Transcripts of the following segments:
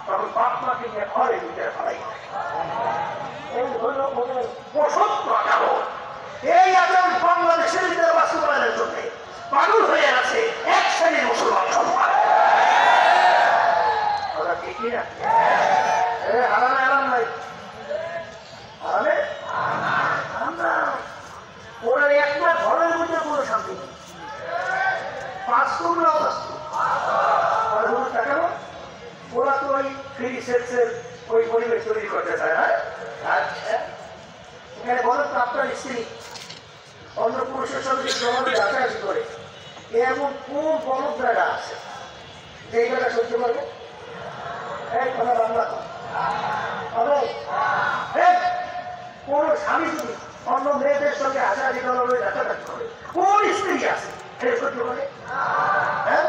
তখন বাপ মাকে নিয়ে ঘরে ভিতরে ফেলাই এই হল ওদের অসত্য আচরণ। এই আচরণ বাংলাদেশের ভিতরে বাস্তবায়নের জন্য পাগল হয়ে আছে এক শ্রেণীর মুসলমান সমাজ। ওরা ঠিকই না হারামে আরাম নাই, হারামে আমরা ওরা একটা ঘরের মধ্যে কোনো শান্তি নেই, বাস্তব না অবাস্তব। ওরা তো ওই ফ্রি সেক্সের ওই পরিবেশ তৈরি করতে চায় না। আচ্ছা এখানে বলেন তো আপনার স্ত্রী অন্য পুরুষের সঙ্গে জমাতে যাচাই করে এমন কোন বলদ জায়গা আছে যে এই জায়গা সহ্য করবে? এই কথা বাংলা হবে। কোন স্বামী যদি অন্য মেয়েদের সঙ্গে হাজারি দলের যাচাই করে কোন স্ত্রী আছে সহ্য করে? হ্যাঁ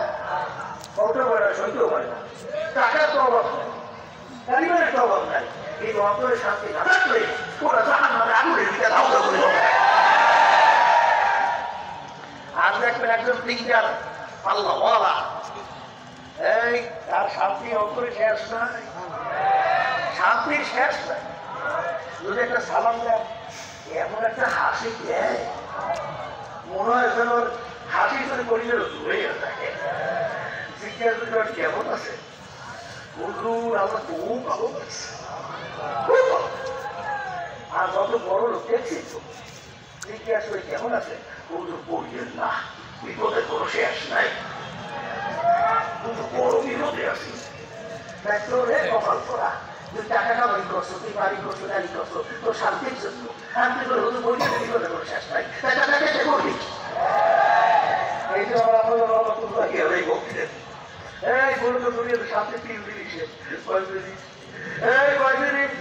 বলতে পারে না, সহ্যও করে না। টাকার তো অভাব নাই, পরিবারের তো অভাব নাই, কিন্তু অন্তরের শান্তি না থাকলে ওরা জাহান্নামে আগুনের দিকে ধাও ধাও করে যাবে। আর দেখবেন একজন প্রিন্টার পাল্লাওয়ালা, এই তার শান্তি অন্তরে শেষ নাই, শান্তির শেষ নাই। যদি একটা সালাম দেয় এমন একটা হাসি দেয় মনে হয় যেন হাসি করে পরিবার দূরে থাকে। জিজ্ঞাসা কেমন আছে? হুজুর আমরা খুব ভালো আছি, খুব ভালো। আর যত বড় লোক দেখছি তো জিজ্ঞাসা করে কেমন আছে? হুজুর বললেন না, বিপদের কোনো শেষ নাই, বড় বিপদে আছিস। দেখলো রে কপাল করা, তুই টাকা কামাই করছো, তুই বাড়ি করছো, গাড়ি করছো তোর শান্তির জন্য। আমি করে হুজুর বললেন বিপদের কোনো শেষ নাই, টাকা খেতে করবি। এই যে আমার আপনার বাবা তুলবা কি হবে এই বক্তৃতা? এই বলুন তো দুনিয়া তো শান্তি 3 জিনিসে, কয় জিনিস? এই কয় জিনিস?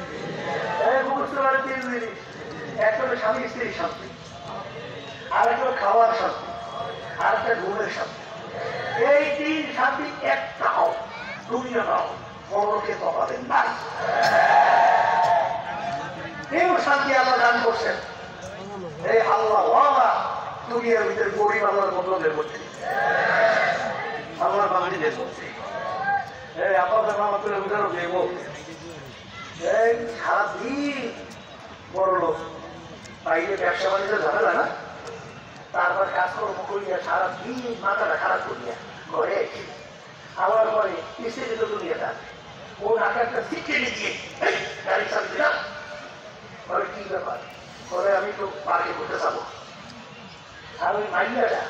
এই বুঝতে পারে 3 জিনিস। একটা হলো স্বামী স্ত্রীর শান্তি, আর একটা খাওয়ার শান্তি, আর একটা ঘুমের শান্তি। এই 3 শান্তি একটাও দুনিয়া নাও বড়কে তফাতের নাই। কেউ শান্তি আল্লাহ দান করছেন এই আল্লাহ দুনিয়ার ভিতরে গরিব আল্লাহর বন্ধনের মধ্যে, আল্লাহর বাঙালিদের মধ্যে। এই আপনাদের মামাতুলের উদাহরণ দেব, এই সারাদিন বড় লোক বাইরে ব্যবসা বাণিজ্য ঝামেলা না, তারপর কাজকর্ম করিয়া সারাদিন মাথাটা খারাপ করিয়া ঘরে এসে আবার পরে স্ত্রী তো দুনিয়া থাকে ও নাকে একটা সিটকেটে দিয়ে গাড়ি চাল দিলাম। বলে কি ব্যাপার? বলে আমি তো পার্কে করতে যাবো। আর ওই মাইয়াটা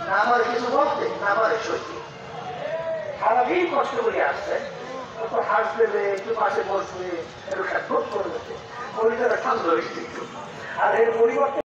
না পারে কিছু বলতে, না পারে সইতে, সারাদিন কষ্ট করে আসছে, একটু হাস দেবে, একটু পাশে বসবে, একটু সাক্ষর করবে, পরিবারটা ঠান্ডা হয়েছে। আর এর পরিবর্তে